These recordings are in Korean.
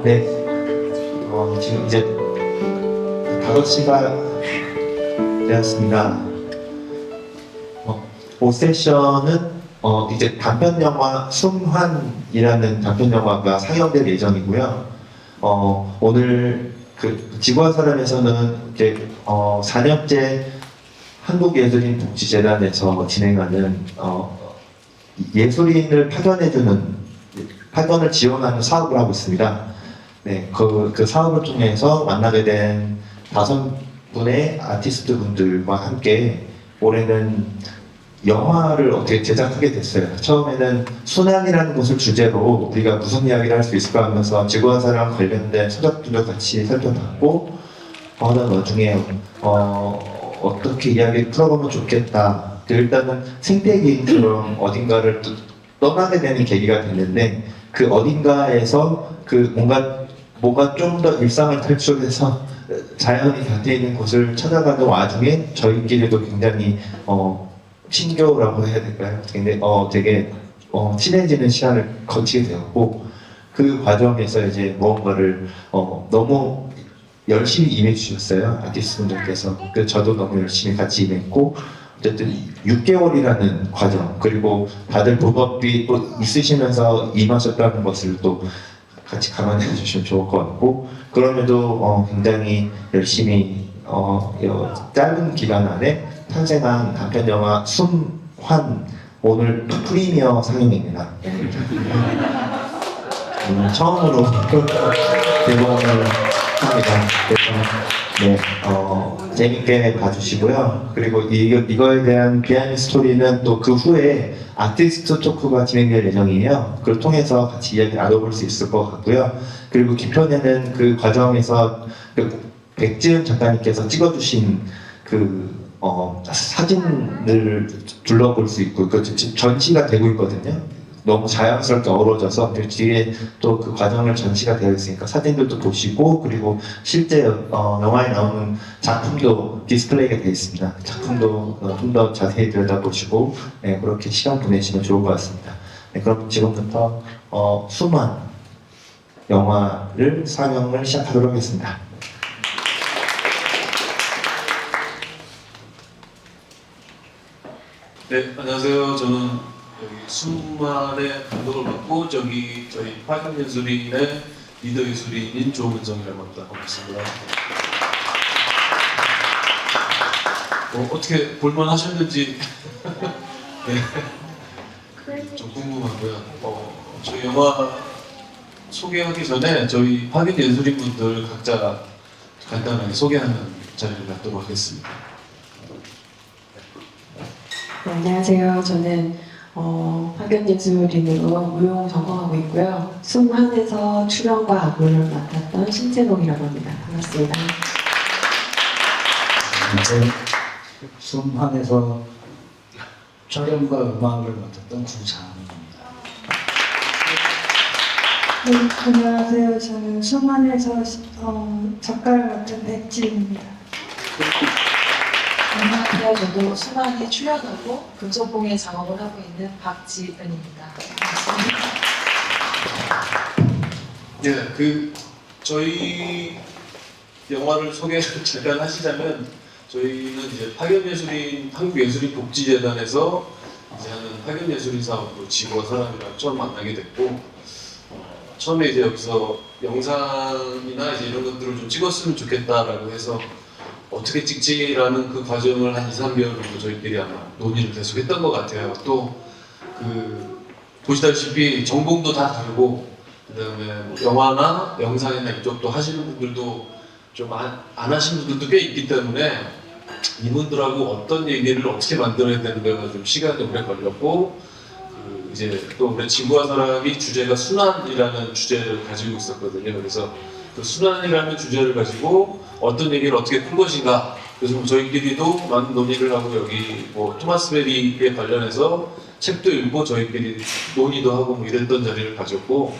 네. 지금 이제 5시가 되었습니다. 5세션은 이제 단편 영화 숨환이라는 단편 영화가 상영될 예정이고요. 오늘 그 지구와사람에서는 이제 4년째 한국예술인 복지재단에서 진행하는 예술인을 파견을 지원하는 사업을 하고 있습니다. 네, 그 사업을 통해서 만나게 된 5분의 아티스트 분들과 함께 올해는 영화를 어떻게 제작하게 됐어요. 처음에는 순환이라는 곳을 주제로 우리가 무슨 이야기를 할 수 있을까 하면서 지구와사랑 관련된 서적들도 같이 살펴봤고 어느 와중에 어떻게 이야기를 풀어보면 좋겠다. 일단은 생태 게임처럼 어딘가를 떠나게 되는 계기가 됐는데 그 어딘가에서 그 뭔가 좀 더 일상을 탈출해서 자연이 곁에 있는 곳을 찾아가는 와중에 저희끼리도 굉장히 친교라고 해야 될까요? 근데 되게 친해지는 시간을 거치게 되었고 그 과정에서 이제 무언가를 너무 열심히 임해주셨어요, 아티스트분들께서. 그래서 저도 너무 열심히 같이 임했고 어쨌든 6개월이라는 과정, 그리고 다들 본업이 또 있으시면서 임하셨다는 것을 또 같이 감안해 주시면 좋을 것 같고, 그럼에도 굉장히 열심히 짧은 기간 안에 탄생한 단편 영화 숨환, 오늘 프리미어 상영입니다. 처음으로 개봉을 합니다. 그래서 재밌게 봐주시고요. 그리고 이거에 대한 비하인드 스토리는 또 그 후에 아티스트 토크가 진행될 예정이에요. 그걸 통해서 같이 이야기 나눠볼 수 있을 것 같고요. 그리고 뒤편에는 그 과정에서 백지은 작가님께서 찍어주신 사진을 둘러볼 수 있고 전시가 되고 있거든요. 너무 자연스럽게 어우러져서 그 뒤에 또 그 과정을 전시가 되어 있으니까 사진들도 보시고, 그리고 실제 영화에 나오는 작품도 디스플레이가 되어 있습니다. 작품도 좀 더 자세히 들여다보시고 그렇게 시간 보내시면 좋을 것 같습니다. 그럼 지금부터 숨한 영화를 상영을 시작하도록 하겠습니다. 네, 안녕하세요. 저는 여기 숨만의 감독을 맡고 저희 파견예술인의 리더 예술인인 조문정이라고 합니다. 반갑습니다. 어떻게 볼만 하셨는지 네, 좀 궁금하고요. 저희 영화 소개하기 전에 저희 파견예술인분들 각자 간단하게 소개하는 자리를 갖도록 하겠습니다. 네, 안녕하세요. 저는 파견예술인으로 무용 전공하고 있고요. 숨한에서 출연과 안무를 맡았던 신재동이라고 합니다. 반갑습니다. 네, 숨한에서 촬영과 음악을 맡았던 구장입니다. 네, 안녕하세요. 저는 숨한에서 작가를 맡은 백지입니다. 안녕하세요. 저도 수많이 출연하고 금속공예 작업을 하고 있는 박지은입니다. 네, 저희 영화를 소개를 잠깐 하시자면 저희는 이제 파견예술인 한국예술인 복지재단에서 이제 하는 파견예술인 사업으로 지구와 사람이랑 처음 만나게 됐고 처음에 이제 여기서 영상이나 이제 이런 것들을 좀 찍었으면 좋겠다라고 해서 어떻게 찍지라는 그 과정을 한 2, 3개월 정도 저희끼리 아마 논의를 계속 했던 것 같아요. 또 보시다시피 전공도 다 다르고 그다음에 영화나 영상이나 이쪽도 하시는 분들도 좀 안 하시는 분들도 꽤 있기 때문에 이분들하고 어떤 얘기를 어떻게 만들어야 되는가가 좀 시간이 오래 걸렸고 이제 또 우리 지구와 사람이 주제가 순환이라는 주제를 가지고 있었거든요. 그래서 그 순환이라는 주제를 가지고 어떤 얘기를 어떻게 풀 것인가. 그래서 저희끼리도 많은 논의를 하고 여기 토마스 베리에 관련해서 책도 읽고 저희끼리 논의도 하고 이랬던 자리를 가졌고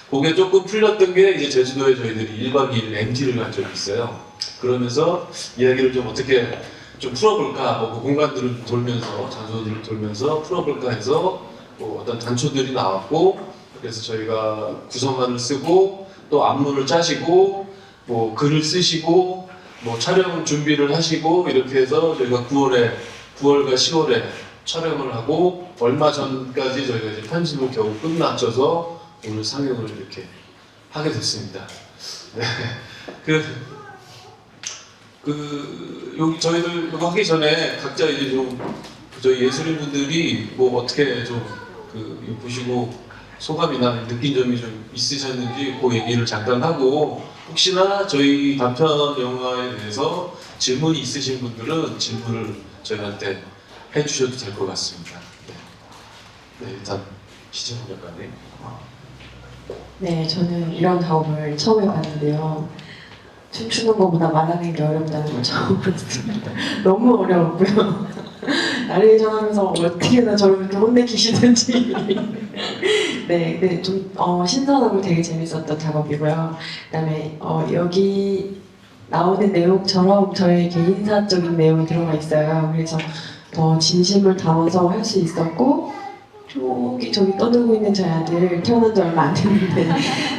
그게 조금 풀렸던 게 이제 제주도에 저희들이 1박 2일 MT를 간 적이 있어요. 그러면서 이야기를 좀 어떻게 좀 풀어볼까, 그 공간들을 돌면서 장소들을 돌면서 풀어볼까 해서 어떤 단초들이 나왔고 그래서 저희가 구성안을 쓰고 또 안무를 짜시고 뭐 글을 쓰시고 뭐 촬영 준비를 하시고 이렇게 해서 저희가 9월과 10월에 촬영을 하고 얼마 전까지 저희가 이제 편집을 겨우 끝마쳐서 오늘 상영을 이렇게 하게 됐습니다. 네. 여기 저희들 이거 하기 전에 각자 이제 좀 저희 예술인 분들이 뭐 어떻게 좀 이거 보시고 소감이나 느낀 점이 좀 있으셨는지 그 얘기를 잠깐 하고 혹시나 저희 단편 영화에 대해서 질문이 있으신 분들은 질문을 저희한테 해주셔도 될 것 같습니다. 네, 일단 시청 작가님. 네, 저는 이런 작업을 처음 해봤는데요. 춤추는 것보다 말하는 게 어렵다는 걸 처음 알았습니다. 너무 어려웠고요. 나레이션 하면서 어떻게나 저를 이렇게 혼내주시는지. 네, 좀 신선하고 되게 재밌었던 작업이고요. 그다음에 여기 나오는 내용처럼 저의 개인사적인 내용이 들어가 있어요. 그래서 더 진심을 담아서 할 수 있었고 저기 떠들고 있는 저희 아들 태어난 지 얼마 안 됐는데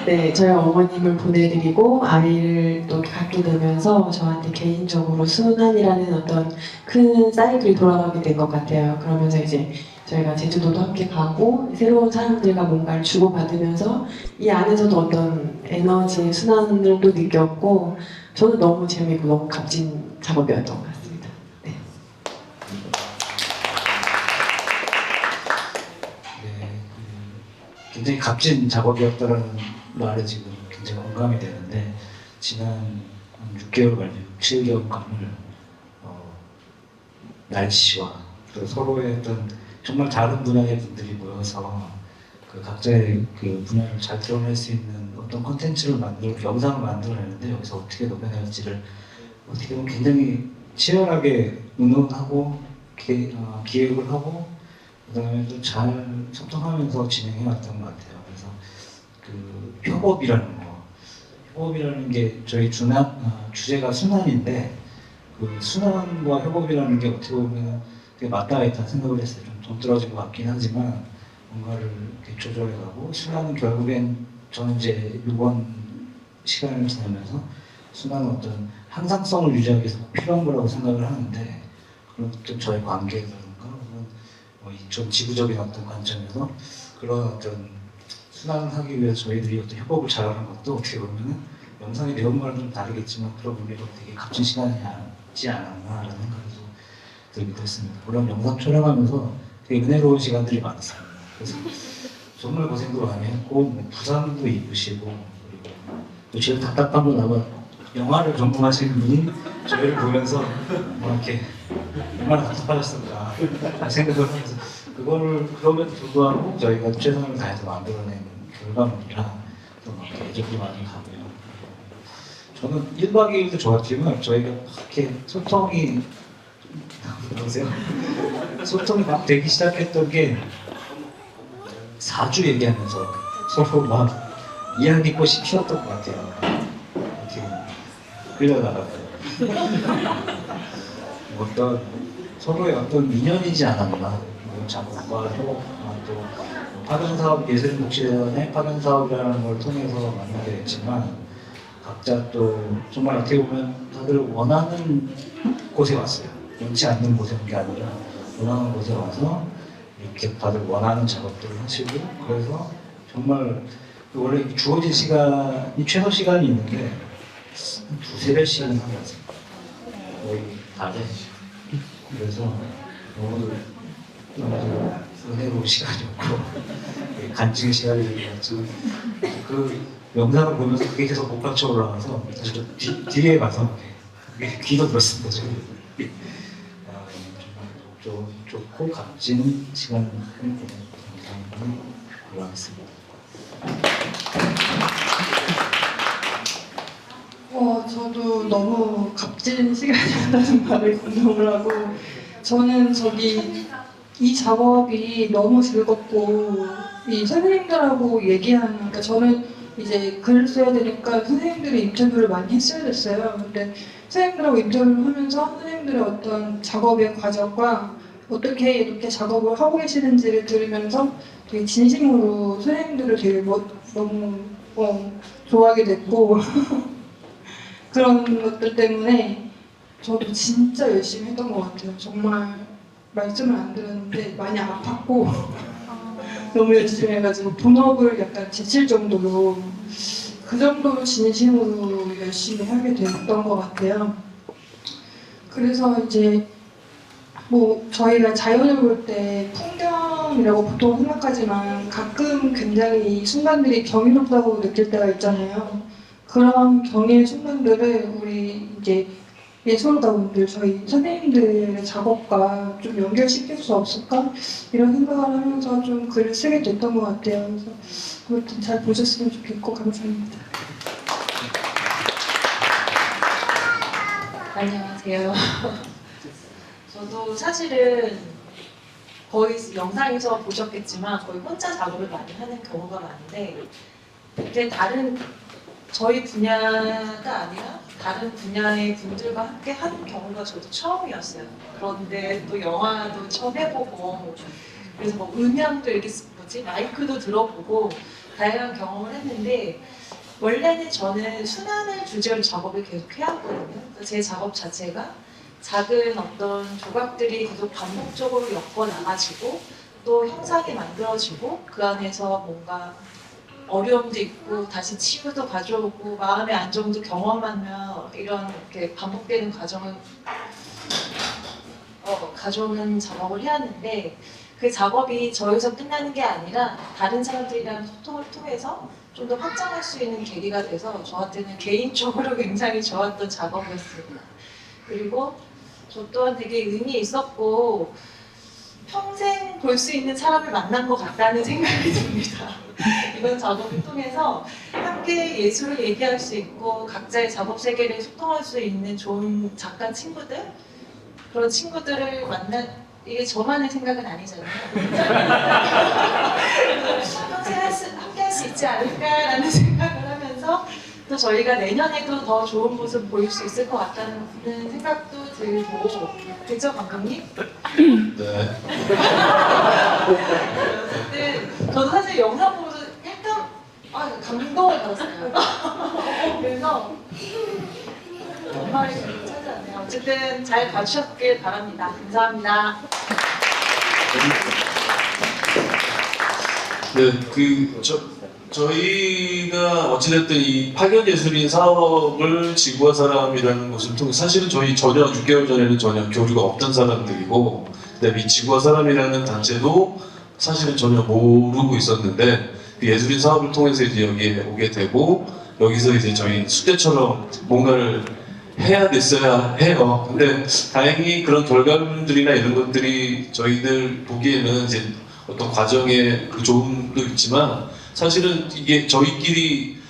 네, 저희 어머님을 보내드리고 아이를 또 갖게 되면서 저한테 개인적으로 순환이라는 어떤 큰 사이클이 돌아가게 된 것 같아요. 그러면서 이제 저희가 제주도도 함께 가고 새로운 사람들과 뭔가를 주고받으면서 이 안에서도 어떤 에너지 순환을 또 느꼈고 저는 너무 재미있고 너무 값진 작업이었던 것 같습니다. 네. 네, 굉장히 값진 작업이었다는 말에 지금 굉장히 공감이 되는데 지난 한 6개월 걸려 7개월간을 날씨와 또 서로의 어떤 정말 다른 분야의 분들이 모여서 그 각자의 그 분야를 잘 드러낼 수 있는 어떤 콘텐츠를 만들고 영상을 만들어내는데 여기서 어떻게 녹여낼지를 어떻게 보면 굉장히 치열하게 의논하고 기획을 하고 그다음에 또 잘 소통하면서 진행해왔던 것 같아요. 그래서 그 협업이라는 게 저희 주제가 순환인데 그 순환과 협업이라는 게 어떻게 보면 되게 맞닿아 있다는 생각을 했어요. 좀 동떨어진 것 같긴 하지만 뭔가를 이렇게 조절해가고 순환은 결국엔 저는 이제 이번 시간을 지나면서 순환은 어떤 항상성을 유지하기 위해서 필요한 거라고 생각을 하는데 그런 또 저의 관계라든가 좀 지구적인 어떤 관점에서 그런 어떤 순환을 하기 위해서 저희들이 어떤 협업을 잘하는 것도 어떻게 보면은 영상의 내용과는 좀 다르겠지만 그런 의미로 되게 값진 시간이지 않았나라는 생각이 좀 들기도 했습니다. 물론 영상 촬영하면서 되게 은혜로운 시간들이 많았습니다. 그래서 정말 고생도 많이 했고 뭐 부상도 입으시고 그리고 또 제일 답답한 건 아마 영화를 전공하시는 분이 저희를 보면서 뭐 이렇게 얼마나 답답하셨을까 생각을 하면서 그거를 그럼에도 불구하고 저희가 최선을 다해서 만들어낸 결과물이라 또 막 애정도 많이 가고요. 저는 1박 2일도 좋았지만 저희가 이렇게 소통이 막 되기 시작했던 게 4주 얘기하면서 서로 막 이야기꽃이 피었던 것 같아요. 이렇게 끌려나가고 어떤 서로의 어떤 인연이지 않았나 작업과 협업과 또 파견사업 예술복지대원의 파견사업이라는 걸 통해서 만나게 됐지만 각자 또 정말 어떻게 보면 다들 원하는 곳에 왔어요. 원치 않는 곳에 온 게 아니라 원하는 곳에 와서 이렇게 다들 원하는 작업들을 하시고 그래서 정말 원래 주어진 시간이 최소 시간이 있는 게 한 두세 배씩은 하는 것 같습니다. 거의 달에. 그래서 너무 은혜로운 시간이었고 간증의 시간이 되는 것 같지만 그 영상을 보면서 그게 계속 복받쳐 올라가서 사실 뒤에 가서 귀도 들었습니다. 지금. 정말 좋고 값진 시간을 보낸 영상을 올라가겠습니다. 저도 너무 값진 시간이었다는 말을 공감을 하고 저는 이 작업이 너무 즐겁고 이 선생님들하고 얘기하는 그러니까 저는 이제 글을 써야 되니까 선생님들의 인터뷰를 많이 했어야 됐어요. 근데 선생님들하고 인터뷰를 하면서 선생님들의 어떤 작업의 과정과 어떻게 이렇게 작업을 하고 계시는지를 들으면서 되게 진심으로 선생님들을 되게 너무 좋아하게 됐고 그런 것들 때문에 저도 진짜 열심히 했던 것 같아요. 정말 말씀을 안 드렸는데 많이 아팠고 너무 열심히 해가지고 본업을 약간 지칠 정도로 그 정도로 진심으로 열심히 하게 됐던 것 같아요. 그래서 이제 뭐 저희가 자연을 볼 때 풍경이라고 보통 생각하지만 가끔 굉장히 이 순간들이 경이롭다고 느낄 때가 있잖아요. 그런 경이의 순간들을 우리 이제 예술가분들, 저희 선생님들의 작업과 좀 연결시킬 수 없을까? 이런 생각을 하면서 좀 글을 쓰게 됐던 것 같아요. 그래서 아무튼 잘 보셨으면 좋겠고 감사합니다. 안녕하세요. 저도 사실은 거의 영상에서 보셨겠지만 거의 혼자 작업을 많이 하는 경우가 많은데 그때 다른 저희 분야가 아니라 다른 분야의 분들과 함께 하는 경우가 저도 처음이었어요. 그런데 또 영화도 처음 해보고 그래서 뭐 음향도 이렇게 마이크도 들어보고 다양한 경험을 했는데 원래는 저는 순환을 주제로 작업을 계속 해왔거든요. 제 작업 자체가 작은 어떤 조각들이 계속 반복적으로 엮어 나가지고 또 형상이 만들어지고 그 안에서 뭔가 어려움도 있고 다시 치유도 가져오고 마음의 안정도 경험하며 이런 이렇게 반복되는 과정을 가져오는 작업을 해왔는데 그 작업이 저에서 끝나는 게 아니라 다른 사람들이랑 소통을 통해서 좀 더 확장할 수 있는 계기가 돼서 저한테는 개인적으로 굉장히 좋았던 작업이었습니다. 그리고 저 또한 되게 의미 있었고 평생 볼 수 있는 사람을 만난 것 같다는 생각이 듭니다. 이번 작업을 통해서 함께 예술을 얘기할 수 있고 각자의 작업 세계를 소통할 수 있는 좋은 작가 친구들 그런 친구들을 이게 저만의 생각은 아니잖아요. 평생 함께 할 수 있지 않을까라는 생각을 하면서 또 저희가 내년에도 더 좋은 모습 보일 수 있을 것 같다는 생각도 들고 그죠 감독님? 네. 어쨌든 저도 사실 영상 보면서 약간 감동을 받았어요. 그래서 정말 괜찮지 않네요. 어쨌든 잘 봐주셨길 바랍니다. 감사합니다. 네, 저희가 어찌됐든 이 파견예술인 사업을 지구와 사람이라는 것을 통해 사실은 저희 전혀 6개월 전에는 전혀 교류가 없던 사람들이고 그다음에 이 지구와 사람이라는 단체도 사실은 전혀 모르고 있었는데 그 예술인 사업을 통해서 이제 여기에 오게 되고 여기서 이제 저희 숙제처럼 뭔가를 해야 됐어야 해요. 근데 다행히 그런 결과물들이나 이런 것들이 저희들 보기에는 이제 어떤 과정의 그 좋음도 있지만 사실은 이게 저희끼리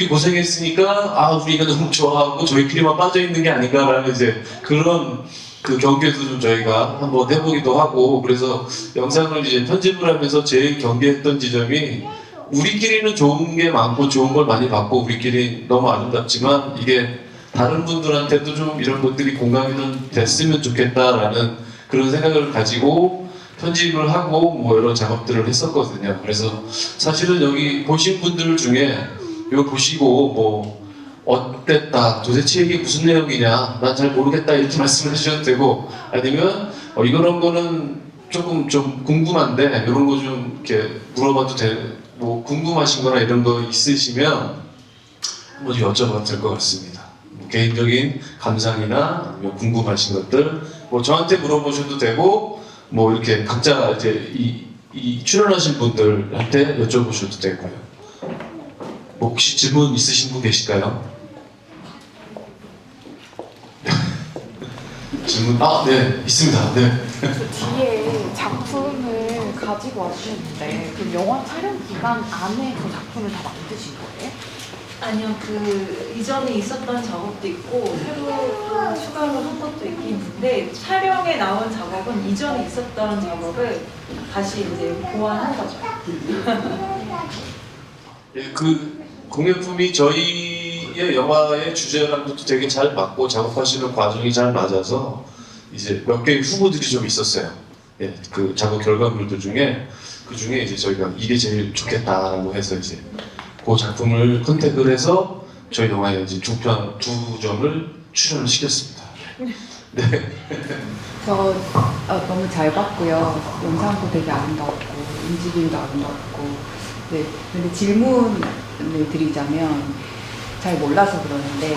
고생했으니까 우리가 너무 좋아하고 저희끼리만 빠져 있는 게 아닌가라는 이제 그런 그 경계도 좀 저희가 한번 해보기도 하고 그래서 영상을 이제 편집을 하면서 제일 경계했던 지점이 우리끼리는 좋은 게 많고 좋은 걸 많이 받고 우리끼리 너무 아름답지만 이게 다른 분들한테도 좀 이런 것들이 공감이 좀 됐으면 좋겠다라는 그런 생각을 가지고 편집을 하고 뭐 여러 작업들을 했었거든요. 그래서 사실은 여기 보신 분들 중에 이거 보시고 뭐 어땠다, 도대체 이게 무슨 내용이냐, 난 잘 모르겠다 이렇게 말씀을 해주셔도 되고 아니면 이런 거는 조금 좀 궁금한데 이런 거 좀 이렇게 물어봐도 뭐 궁금하신 거나 이런 거 있으시면 뭐 여쭤봐도 될 것 같습니다. 뭐 개인적인 감상이나 아니면 궁금하신 것들 뭐 저한테 물어보셔도 되고 뭐 이렇게 각자 이제 이 출연하신 분들한테 여쭤보셔도 되고요. 뭐 혹시 질문 있으신 분 계실까요? 질문? 네 있습니다. 네. 뒤에 작품을 가지고 와주셨는데 그럼 영화 촬영 기간 안에 그 작품을 다 만드신 거예요? 아니요, 그 이전에 있었던 작업도 있고 새로 또 추가로 한 것도 있긴 있는데 촬영에 나온 작업은 이전에 있었던 작업을 다시 이제 보완한 거죠. 예, 그 공예품이 저희의 영화의 주제랑도 되게 잘 맞고 작업하시는 과정이 잘 맞아서 이제 몇 개의 후보들이 좀 있었어요. 예, 그 작업 결과물들 중에 그 중에 이제 저희가 이게 제일 좋겠다고 해서 이제 그 작품을 컨택을 해서 저희 영화에 이제 두 점을 출연을 시켰습니다. 네. 저 너무 잘 봤고요. 영상도 되게 아름다웠고 움직임도 아름다웠고. 네. 근데 질문을 드리자면 잘 몰라서 그러는데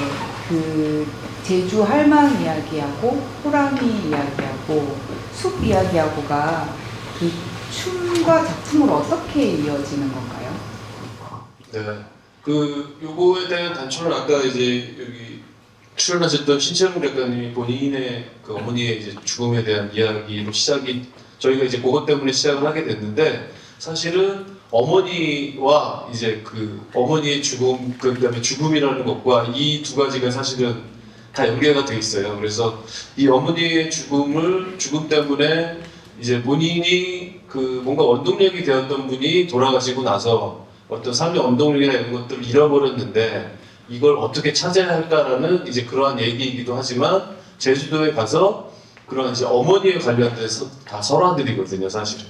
그 제주 할망 이야기하고 호랑이 이야기하고 숲 이야기하고가 그 춤과 작품으로 어떻게 이어지는 건가요? 네. 그 요거에 대한 단초는 아까 이제 여기 출연하셨던 신채롱 작가님이 본인의 그 어머니의 이제 죽음에 대한 이야기로 시작이 저희가 이제 그것 때문에 시작을 하게 됐는데 사실은 어머니와 이제 그 어머니의 죽음 그다음에 죽음이라는 것과 이 두 가지가 사실은 다 연계가 돼 있어요. 그래서 이 어머니의 죽음 때문에 이제 본인이 그 뭔가 원동력이 되었던 분이 돌아가시고 나서 어떤 삶의 원동력이나 이런 것들을 잃어버렸는데 이걸 어떻게 찾아야 할까라는 이제 그러한 얘기이기도 하지만 제주도에 가서 그런 이제 어머니에 관련된 다 설화들이거든요, 사실은.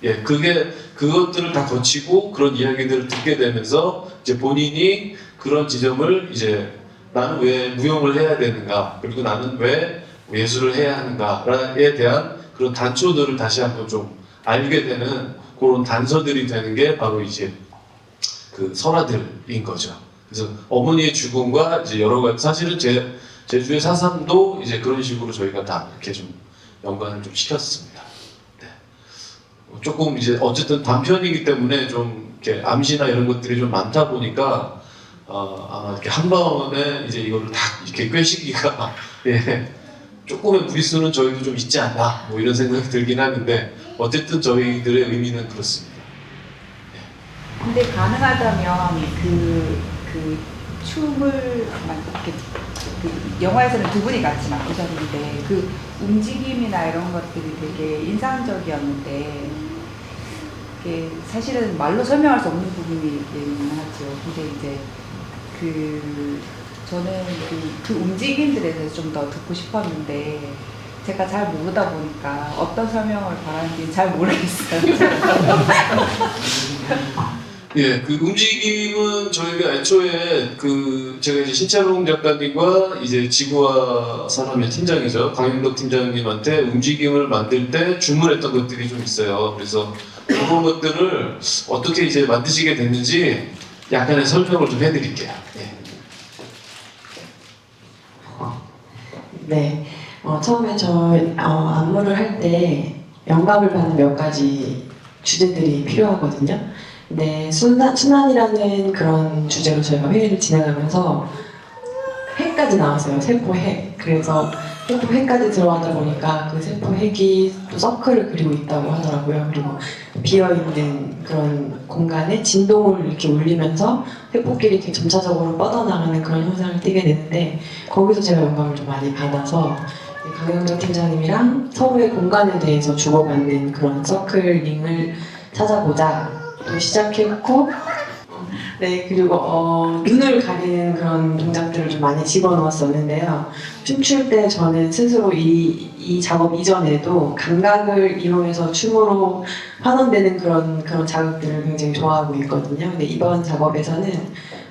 예, 그것들을 다 거치고 그런 이야기들을 듣게 되면서 이제 본인이 그런 지점을 이제 나는 왜 무용을 해야 되는가, 그리고 나는 왜 예술을 해야 하는가에 대한 그런 단초들을 다시 한번 좀 알게 되는 그런 단서들이 되는 게 바로 이제 그 설화들인 거죠. 그래서 어머니의 죽음과 이제 여러 가지 사실은 제주의 사상도 이제 그런 식으로 저희가 다 이렇게 좀 연관을 좀 시켰습니다. 네. 조금 이제 어쨌든 단편이기 때문에 좀 이렇게 암시나 이런 것들이 좀 많다 보니까 아마 이렇게 한 번에 이제 이거를 다 이렇게 꿰시기가 예, 조금의 무리수는 저희도 좀 있지 않나 뭐 이런 생각이 들긴 하는데 어쨌든 저희들의 의미는 그렇습니다. 근데 가능하다면 그 춤을 이렇게 그 영화에서는 두 분이 같이 맡으셨는데 그 움직임이나 이런 것들이 되게 인상적이었는데 이게 사실은 말로 설명할 수 없는 부분이긴 하죠. 근데 이제 저는 그 움직임들에 대해서 좀 더 듣고 싶었는데 제가 잘 모르다 보니까 어떤 설명을 바라는지 잘 모르겠어요. 예, 그 움직임은 저희가 애초에 그 제가 이제 신채롱 작가님과 이제 지구와 사람의 팀장이죠 강윤덕 팀장님한테 움직임을 만들 때 주문했던 것들이 좀 있어요. 그래서 그런 것들을 어떻게 이제 만드시게 됐는지 약간의 설명을 좀 해드릴게요. 예. 네, 처음에 안무를 할 때 영감을 받는 몇 가지 주제들이 필요하거든요. 네, 순환이라는 그런 주제로 저희가 회의를 진행하면서 핵까지 나왔어요. 세포 핵. 그래서 세포 핵까지 들어가다 보니까 그 세포 핵이 또 서클을 그리고 있다고 하더라고요. 그리고 비어있는 그런 공간에 진동을 이렇게 울리면서 세포끼리 이렇게 점차적으로 뻗어나가는 그런 현상을 띠게 되는데 거기서 제가 영감을 좀 많이 받아서 강영정 팀장님이랑 서로의 공간에 대해서 주고받는 그런 서클링을 찾아보자 또 시작했고 네 그리고 눈을 가리는 그런 동작들을 좀 많이 집어넣었었는데요. 춤출 때 저는 스스로 이 작업 이전에도 감각을 이용해서 춤으로 환원되는 그런 자극들을 굉장히 좋아하고 있거든요. 근데 이번 작업에서는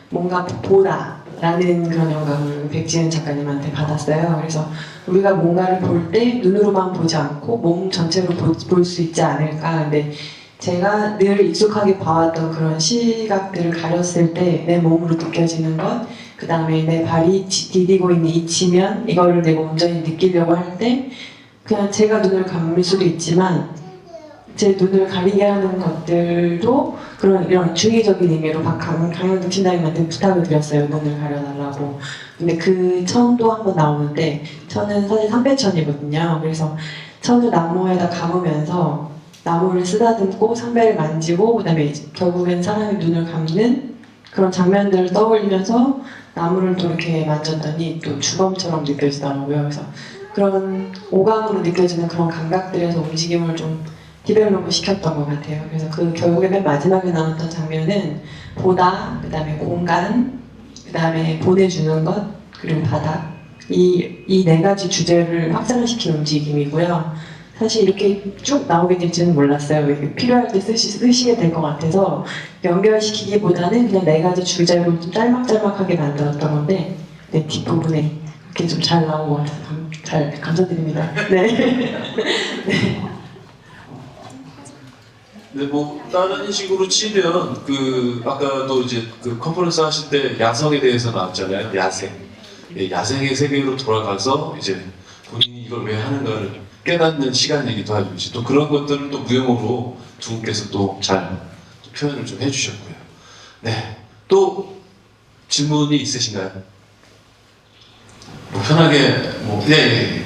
뭔가 보다라는 그런 영감을 백지은 작가님한테 받았어요. 그래서 우리가 뭔가를 볼 때 눈으로만 보지 않고 몸 전체로 볼 수 있지 않을까. 근데 제가 늘 익숙하게 봐왔던 그런 시각들을 가렸을 때 내 몸으로 느껴지는 것, 그 다음에 내 발이 디디고 있는 이 지면, 이거를 내가 온전히 느끼려고 할 때 그냥 제가 눈을 감을 수도 있지만 제 눈을 가리게 하는 것들도 이런 중의적인 의미로 강현득 팀장님한테 부탁을 드렸어요. 눈을 가려달라고. 근데 그 천도 한번 나오는데 천은 사실 삼배천이거든요. 그래서 천을 나무에다 감으면서 나무를 쓰다듬고 상배를 만지고 그다음에 결국엔 사람의 눈을 감는 그런 장면들을 떠올리면서 나무를 또 이렇게 만졌더니 또 주검처럼 느껴지더라고요. 그래서 그런 오감으로 느껴지는 그런 감각들에서 움직임을 좀 디벨롭을 시켰던 것 같아요. 그래서 그 결국에 맨 마지막에 나왔던 장면은 보다, 그다음에 공간, 그다음에 보내주는 것, 그리고 바다 이 네 가지 주제를 확장시킨 움직임이고요. 사실 이렇게 쭉 나오게 될지는 몰랐어요. 이렇게 필요할 때 쓰시게 될 것 같아서 연결시키기보다는 그냥 네 가지 줄자로 좀 짤막짤막하게 만들었던 건데 네, 뒷부분에 이렇게 좀 잘 나온 것 같아서 잘 감사드립니다. 네. 근데 뭐 다른 식으로 치면 그 아까도 이제 그 컨퍼런스 하실 때 야성에 대해서 나왔잖아요. 야생. 예, 야생의 세계로 돌아가서 이제 본인이 이걸 왜 하는가를 깨닫는 시간이기도 하죠. 이제 또 그런 것들을 또 무용으로 두 분께서 또 잘 표현을 좀 해주셨고요. 네. 또 질문이 있으신가요? 뭐 편하게 뭐 네.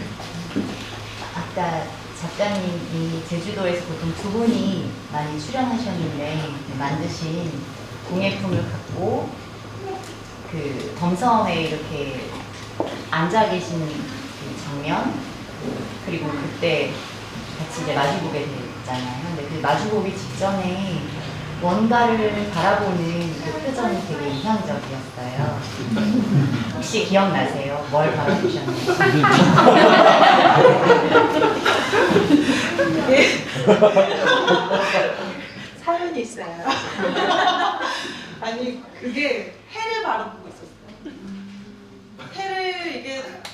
아까 작가님이 제주도에서 보통 두 분이 많이 출연하셨는데 만드신 공예품을 갖고 그 덤섬에 이렇게 앉아 계신 그 장면 그리고 그때 같이 이제 마주보게 됐잖아요. 근데 그 마주보기 직전에 뭔가를 바라보는 그 표정이 되게 인상적이었어요. 혹시 기억나세요? 뭘 바라보셨는지? 사연이 있어요. 아니 그게 해를 바라보고 있었어요. 해를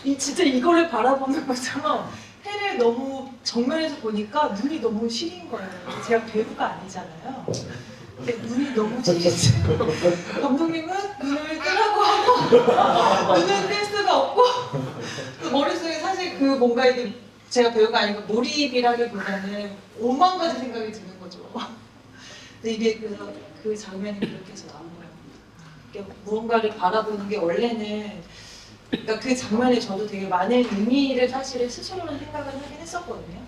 이게 진짜 이거를 바라보는 것처럼 해를 너무 정면에서 보니까 눈이 너무 시린 거예요. 제가 배우가 아니잖아요. 근데 눈이 너무 시리죠. 감독님은 눈을 뜨라고 하고 눈을 뜰 수가 없고 그 머릿속에 사실 그 뭔가 이게 제가 배우가 아니고 몰입이라기보다는 5만 가지 생각이 드는 거죠. 근데 이게 그래서 그 장면이 그렇게 해서 나온 거예요. 이게 무언가를 바라보는 게 원래는 그러니까 그 장면에 저도 되게 많은 의미를 사실은 스스로는 생각을 하긴 했었거든요.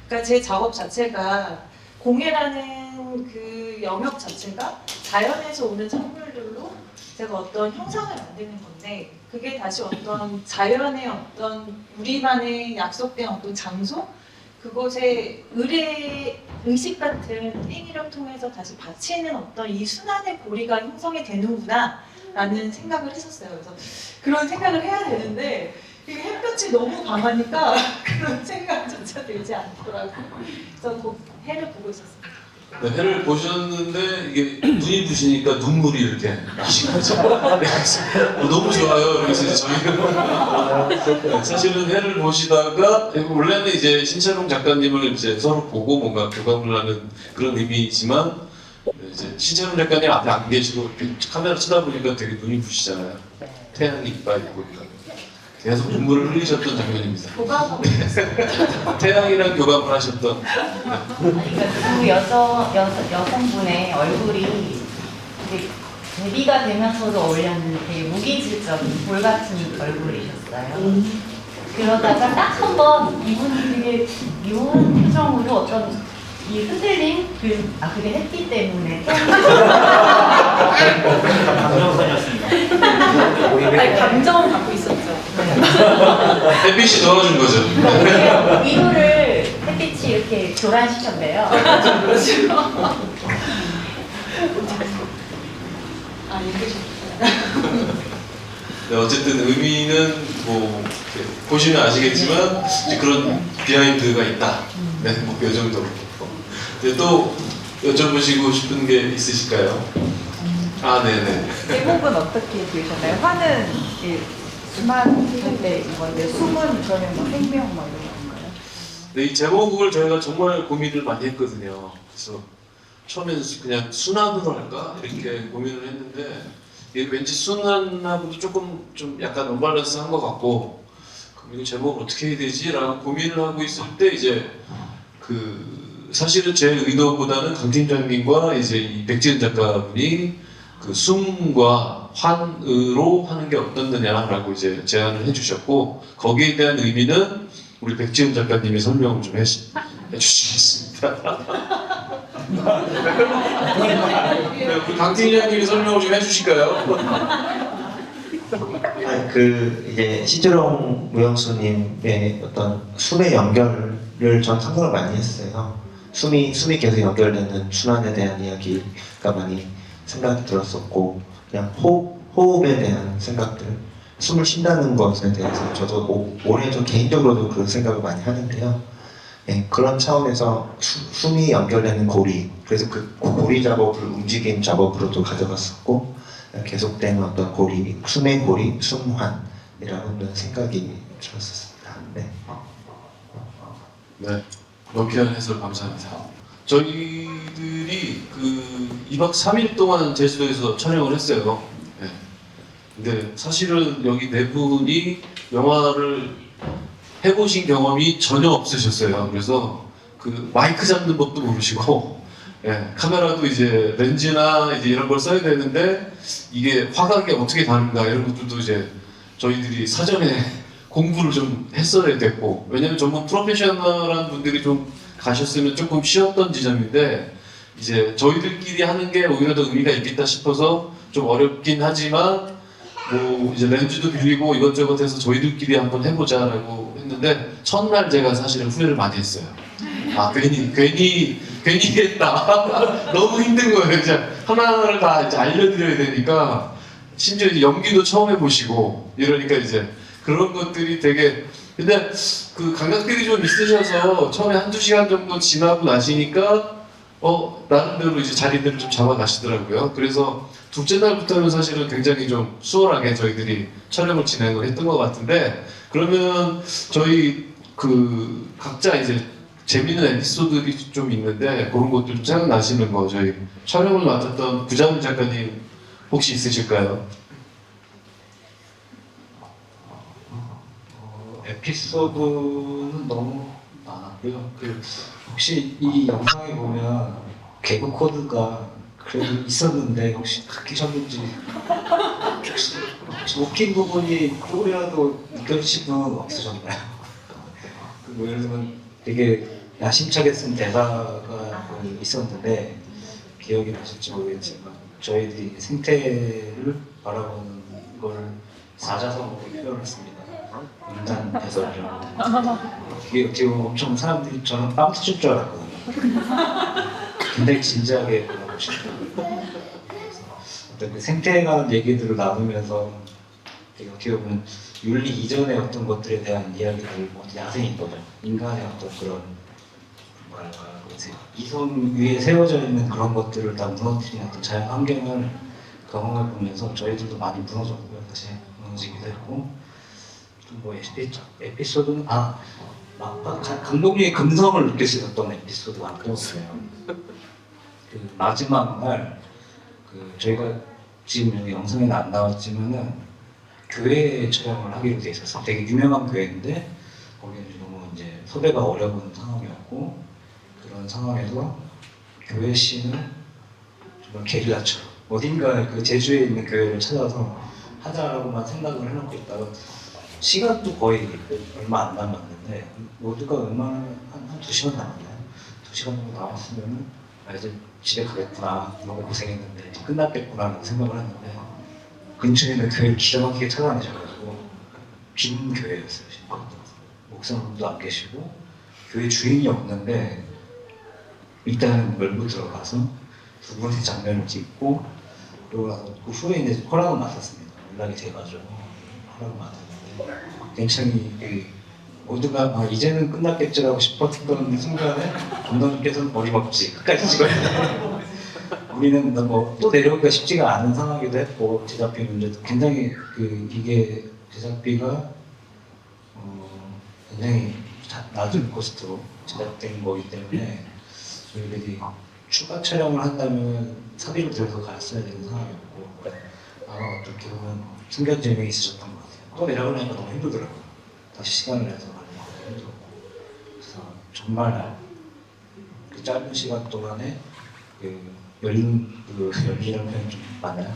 그러니까 제 작업 자체가 공예라는 그 영역 자체가 자연에서 오는 산물들로 제가 어떤 형상을 만드는 건데 그게 다시 어떤 자연의 어떤 우리만의 약속된 어떤 장소 그곳에 의식 같은 행위를 통해서 다시 바치는 어떤 이 순환의 고리가 형성이 되는구나 라는 생각을 했었어요. 그래서 그런 생각을 해야 되는데 이게 햇볕이 너무 강하니까 그런 생각조차 들지 않더라고요. 그래서 그 해를 보고 있었어요. 네, 해를 보셨는데 이게 눈이 부시니까 눈물이 이렇게 나신 거죠. 네, 그래서 너무 좋아요. 그래서 이제 저희가 사실은 해를 보시다가 원래는 이제 신채롱 작가님을 이제 서로 보고 뭔가 교감을 하는 그런 의미이지만 이제 신채롱 작가님 앞에 안 계시고 이렇게 카메라 쳐다보니까 되게 눈이 부시잖아요. 태양이 이빨 보니까 계속 눈물을 흘리셨던 장면입니다. 교감하고 있었어요. 태양이랑 교감을 하셨던. 그러니까 그 여성분의 얼굴이 되게 대비가 되면서도 어울렸는데 되게 무기질적인 돌 같은 얼굴이셨어요. 그러다가 딱 한 번 이분이 되게 묘한 표정으로 어떤 이 흔들림? 그게 햇빛 때문에 아니, 감정을 갖고 있었죠. 햇빛이 도와준 거죠. 위로를 햇빛이 이렇게 교란시켰대요. 아, 읽으셨어요. 네, 어쨌든 의미는 뭐 보시면 아시겠지만 이제 그런 비하인드가 있다. 네, 뭐이 정도로. 네, 또 여쭤보시고 싶은 게 있으실까요? 아, 네네. 제목은 어떻게 지으셨나요? 화는 순환할 때 이건데 숨은 그러면 뭐 생명 뭐 이런 건가요? 네, 이 제목을 저희가 정말 고민을 많이 했거든요. 그래서 처음에는 그냥 순환으로 할까 이렇게 고민을 했는데 이게 왠지 순환하고도 조금 좀 약간 언밸런스한 것 같고 그럼 이거 제목을 어떻게 해야 되지라고 고민을 하고 있을 때 이제 그 사실은 제 의도보다는 강 팀장님과 이제 이 백지은 작가분이 그 숨과 환으로 하는 게 어떻느냐라고 이제 제안을 해주셨고 거기에 대한 의미는 우리 백지은 작가님이 설명을 좀 해주시겠습니다. 네, 우리 강 팀장님이 설명을 좀 해주실까요? 아니, 그 이제 시즈롱 무영수님의 어떤 숨의 연결을 전 상상을 많이 했어요. 숨이 계속 연결되는 순환에 대한 이야기가 많이 생각이 들었었고 그냥 호흡에 대한 생각들, 숨을 쉰다는 것에 대해서 저도 올해 좀 개인적으로도 그런 생각을 많이 하는데요. 예, 그런 차원에서 숨이 연결되는 고리, 그래서 그 고리 작업을 움직임 작업으로도 가져갔었고 계속되는 어떤 고리, 숨의 고리, 숨환이라는 생각이 들었었습니다. 네. 네, 명쾌한 해설 감사합니다. 저희들이 그 2박 3일 동안 제주도에서 촬영을 했어요. 네. 근데 사실은 여기 네 분이 영화를 해보신 경험이 전혀 없으셨어요. 그래서 그 마이크 잡는 법도 모르시고, 예, 카메라도 이제 렌즈나 이제 이런 걸 써야 되는데 이게 화각이 어떻게 다른가 이런 것들도 이제 저희들이 사전에 공부를 좀 했어야 됐고, 왜냐면 전문 프로페셔널한 분들이 좀 가셨으면 조금 쉬웠던 지점인데 이제 저희들끼리 하는 게 오히려 더 의미가 있겠다 싶어서 좀 어렵긴 하지만 뭐 이제 렌즈도 빌리고 이것저것 해서 저희들끼리 한번 해보자라고 했는데 첫날 제가 사실은 후회를 많이 했어요. 아 괜히 했다. 너무 힘든 거예요. 이제 하나하나를 다 이제 알려드려야 되니까 심지어 이제 연기도 처음 해보시고 이러니까 이제 그런 것들이 되게 근데 그 감각들이 좀 있으셔서 처음에 한두 시간 정도 지나고 나시니까 나름대로 이제 자리들을 좀 잡아가시더라고요. 그래서 둘째 날부터는 사실은 굉장히 좀 수월하게 저희들이 촬영을 진행을 했던 것 같은데 그러면 저희 그 각자 이제 재미있는 에피소드들이 좀 있는데 그런 것들 좀 생각나시는 거 저희 촬영을 맡았던 구자문 작가님 혹시 있으실까요? 에피소드는 너무 많았고요. 혹시 이 영상에 보면 개그 코드가 그래도 있었는데 혹시 느끼셨는지 혹시 웃긴 부분이 조금이라도 느껴지신 분은 없으셨나요? 뭐 예를 들면 되게 야심차게 쓴 대사가 있었는데 기억이 나실지 모르겠지만 저희들이 생태를 바라보는 걸 사자성어로 표현했습니다. 인간 해설이라고. 이게 어떻게 보면 엄청 사람들이 저는 빵 터질 줄 알았거든요. 굉장히 진지하게 보고 싶어요. 어떤 그 생태에 관한 얘기들을 나누면서 되게 어떻게 보면 윤리 이전의 어떤 것들에 대한 이야기들, 야생인 거죠. 인간의 어떤 그런 뭐랄까 이성 위에 세워져 있는 그런 것들을 다 무너뜨리는 어떤 자연 환경을 경험해 보면서 저희들도 많이 무너졌고요. 다시 무너지기도 했고 또 뭐 에피소드는 감독님의 금성을 느낄 수 있었던 에피소드가 많았어요. 그 마지막 날 저희가 지금 여기 영상에는 안 나왔지만은 교회 촬영을 하기로 돼 있었어요. 되게 유명한 교회인데 거기는 너무 이제 섭외가 어려운 상황이었고 그런 상황에서 교회 씨는 정말 게릴라처럼 어딘가 그 제주에 있는 교회를 찾아서 하자라고만 생각을 해놓고 있다가 시간도 거의 얼마 안 남았는데 모두가 얼마나 한 2시간 남았나요? 2시간 정도 남았으면 이제 집에 가겠구나, 너무 고생했는데 이제 끝났겠구나 생각을 했는데 근처에 있는 교회를 기가 막히게 찾아내셔가지고 빈 교회였어요. 목사님도 안 계시고 교회 주인이 없는데 일단은 멀고 들어가서 두 분의 장면을 찍고 그러고 나서 그 후에 이제 허락을 맡았습니다. 연락이 돼가지고 허락을 맡았는데 굉장히 모두가 이제는 끝났겠지라고 싶었던 순간에 감독님께서는 어림없지 끝까지 찍어야 돼. 우리는 뭐 또 내려오기가 쉽지가 않은 상황이기도 했고 제작비 문제도 굉장히 이게 제작비가 굉장히 낮은 코스트로 제작된 거기 때문에 저희들이 추가 촬영을 한다면 사비를 들여서 갔어야 되는 상황이었고 어떻게 보면 숨겨진 재능이 있으셨던 것 같아요. 또 내려가려니까 너무 힘들더라고요. 다시 시간을 내서 가려니까 힘들고 그래서 정말 그 짧은 시간 동안에 열리는 표현 좀 맞나요?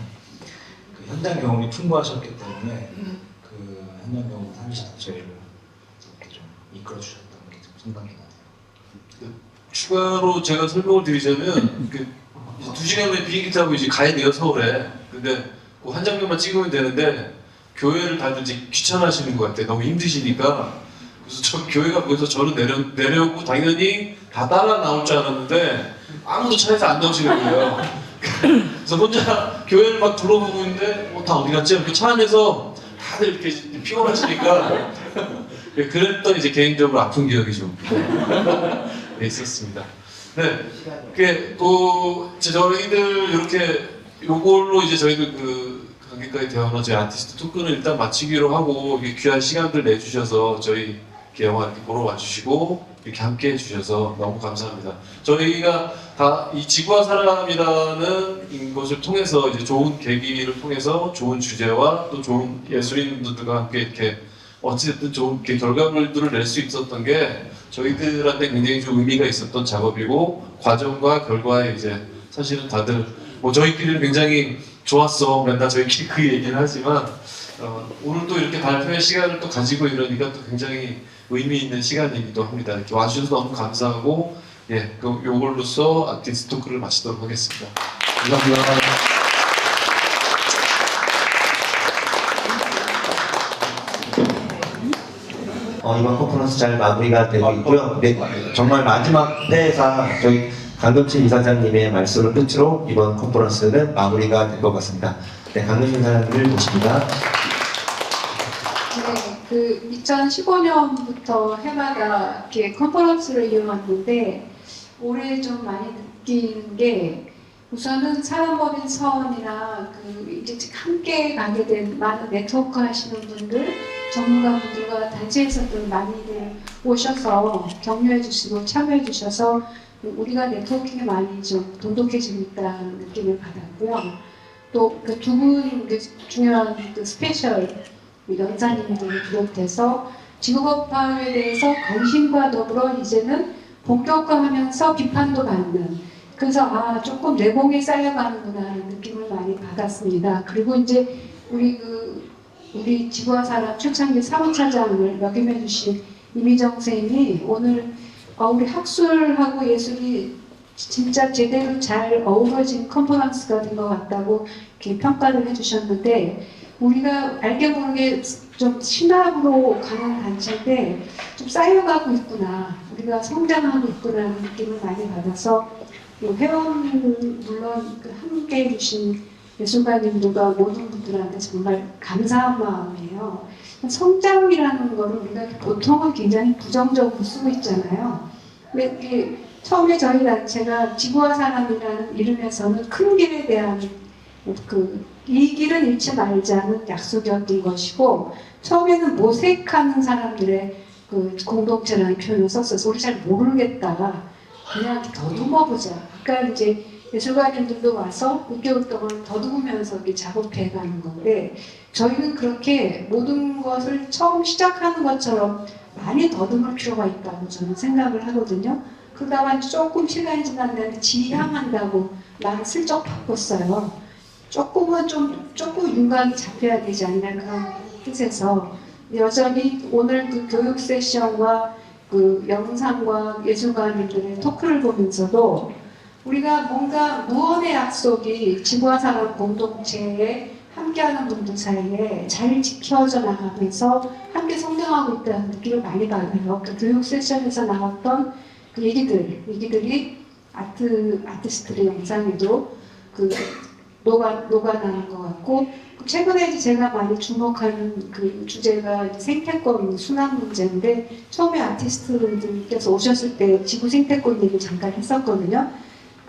그 현장 경험이 풍부하셨기 때문에 그 현장 경험 하시면서 저희를 이렇게 좀 이끌어 주셨던 게 좀 생각이 나요. 추가로 제가 설명을 드리자면 2시간 후에 비행기 타고 이제 가야 돼요 서울에. 근데 그 한 장면만 찍으면 되는데 교회를 다들 이제 귀찮아하시는 것 같아요. 너무 힘드시니까. 그래서 저 교회가 보여서 저는 내려오고 당연히 다 따라 나올 줄 알았는데 아무도 차에서 안 나오시는 거예요. 그래서 혼자 교회를 막 둘러보고 있는데 다 어디 갔지? 이렇게 차 안에서 다들 이렇게 피곤하시니까 그랬던 이제 개인적으로 아픈 기억이 좀 네, 있었습니다. 네, 저희들 이렇게 요걸로 이제 저희들 관객과의 대화나 저희 아티스트 토크는 일단 마치기로 하고 이렇게 귀한 시간들 내주셔서 저희 이렇게 영화 이렇게 보러 와주시고 이렇게 함께 해주셔서 너무 감사합니다. 저희가 다 이 지구와 사람이라는 것을 통해서 이제 좋은 계기를 통해서 좋은 주제와 또 좋은 예술인들과 함께 이렇게 어쨌든 좋은 결과물들을 낼 수 있었던 게 저희들한테 굉장히 좀 의미가 있었던 작업이고 과정과 결과에 이제 사실은 다들 뭐 저희끼리는 굉장히 좋았어 맨날 저희끼리 그 얘기를 하지만 오늘 또 이렇게 발표의 시간을 또 가지고 이러니까 또 굉장히 의미 있는 시간이기도 합니다. 이렇게 와주셔서 너무 감사하고 예, 요걸로써 아티스트 토크를 마치도록 하겠습니다. 감사합니다. 이번 컨퍼런스 잘 마무리가 되고 있고요. 네, 정말 마지막 회사 저희 강금신 이사장님의 말씀을 끝으로 이번 컨퍼런스는 마무리가 될 것 같습니다. 네, 강금신 이사장님을 모십니다. 네, 2015년부터 해마다 이렇게 컨퍼런스를 이어왔는데 올해 좀 많이 느끼는 게 우선은 사람법인 서원이나 이제 함께 가게 된 많은 네트워크 하시는 분들, 전문가분들과 단체에서도 많이들 오셔서 격려해 주시고 참여해 주셔서 우리가 네트워킹에 많이 좀 돈독해지고 있다는 느낌을 받았고요. 또 그 두 분 중요한 스페셜 연사님들을 비롯해서 지구법화에 대해서 관심과 더불어 이제는 본격화하면서 비판도 받는, 그래서 조금 내공이 쌓여가는구나 하는 느낌을 많이 받았습니다. 그리고 이제 우리 지구와 사람 초창기 사무차장을 역임해 주신 이미정 선생님이 오늘 우리 학술하고 예술이 진짜 제대로 잘 어우러진 컨퍼런스가 된 것 같다고 이렇게 평가를 해주셨는데, 우리가 알게 모르게 좀 신학으로 가는 단체인데 좀 쌓여가고 있구나, 우리가 성장하고 있구나 하는 느낌을 많이 받아서 회원 물론 함께 해주신 예술가님들과 모든 분들한테 정말 감사한 마음이에요. 성장이라는 거를 우리가 보통은 굉장히 부정적으로 쓰고 있잖아요. 근데 처음에 저희 단체가 지구와 사람이라는 이름에서는 큰 길에 대한 이 길은 잃지 말자는 약속이었던 것이고, 처음에는 모색하는 사람들의 공동체라는 표현을 썼어요. 우리 잘 모르겠다, 그냥 더듬어보자. 그러니까 이제 예술가님들도 와서 6개월 동안 더듬으면서 작업해 가는 건데, 저희는 그렇게 모든 것을 처음 시작하는 것처럼 많이 더듬을 필요가 있다고 저는 생각을 하거든요. 그러다가 조금 시간이 지났는데 지향한다고 말을 슬쩍 바꿨어요. 조금 윤곽이 잡혀야 되지 않나 그런 뜻에서 여전히 오늘 교육 세션과 영상과 예술가님들의 토크를 보면서도 우리가 뭔가 무언의 약속이 지구와 사람 공동체에 함께하는 분들 사이에 잘 지켜져 나가면서 함께 성장하고 있다는 느낌을 많이 받아요. 교육 세션에서 나왔던 얘기들이 아티스트의 영상에도 녹아나는 것 같고, 최근에 이제 제가 많이 주목하는 주제가 생태권 순환 문제인데, 처음에 아티스트분들께서 오셨을 때 지구 생태권 얘기 잠깐 했었거든요.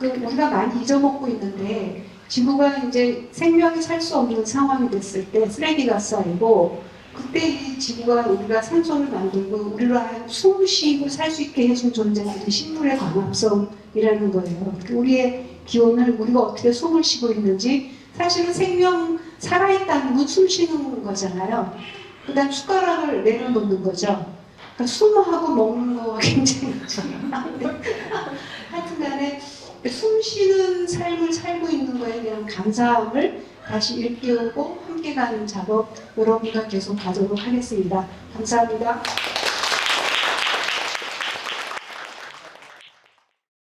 우리가 많이 잊어먹고 있는데, 지구가 이제 생명이 살 수 없는 상황이 됐을 때 쓰레기가 쌓이고, 그때 이 지구가 우리가 산소를 만들고 우리로 하여금 숨 쉬고 살 수 있게 해준 존재들이 식물의 광합성이라는 거예요. 우리의 기온을 우리가 어떻게 숨을 쉬고 있는지, 사실은 생명 살아있다는 건 숨 쉬는 거잖아요. 그 다음 숟가락을 내려놓는 거죠. 그러니까 숨하고 먹는 거가 굉장히 하여튼간에 숨 쉬는 삶을 살고 있는 거에 대한 감사함을 다시 일깨우고 함께 가는 작업 여러분과 계속 가도록 하겠습니다. 감사합니다.